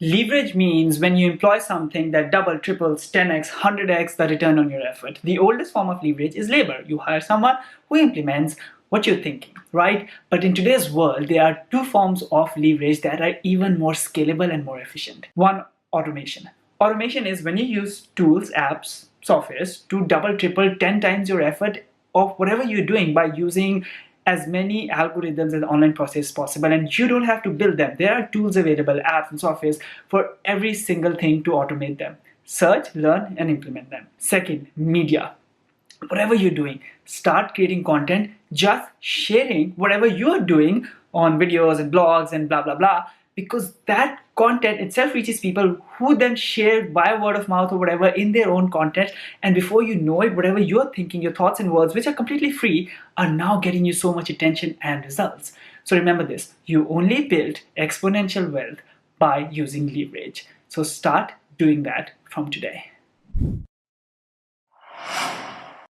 Leverage means when you employ something that double, triples, 10x, 100x the return on your effort. The oldest form of leverage is labor. You hire someone who implements what you're thinking, right? But in today's world, there are two forms of leverage that are even more scalable and more efficient. One, automation. Automation is when you use tools, apps, softwares to double, triple, 10 times your effort of whatever you're doing by using as many algorithms and online process possible, and you don't have to build them. There are tools available, apps and softwares for every single thing to automate them. Search, learn, and implement them. Second, media. Whatever you're doing, start creating content, just sharing whatever you're doing on videos and blogs and blah, blah, blah, because that content itself reaches people who then share via word of mouth or whatever in their own content. And before you know it, whatever you're thinking, your thoughts and words, which are completely free, are now getting you so much attention and results. So remember this, you only build exponential wealth by using leverage. So start doing that from today.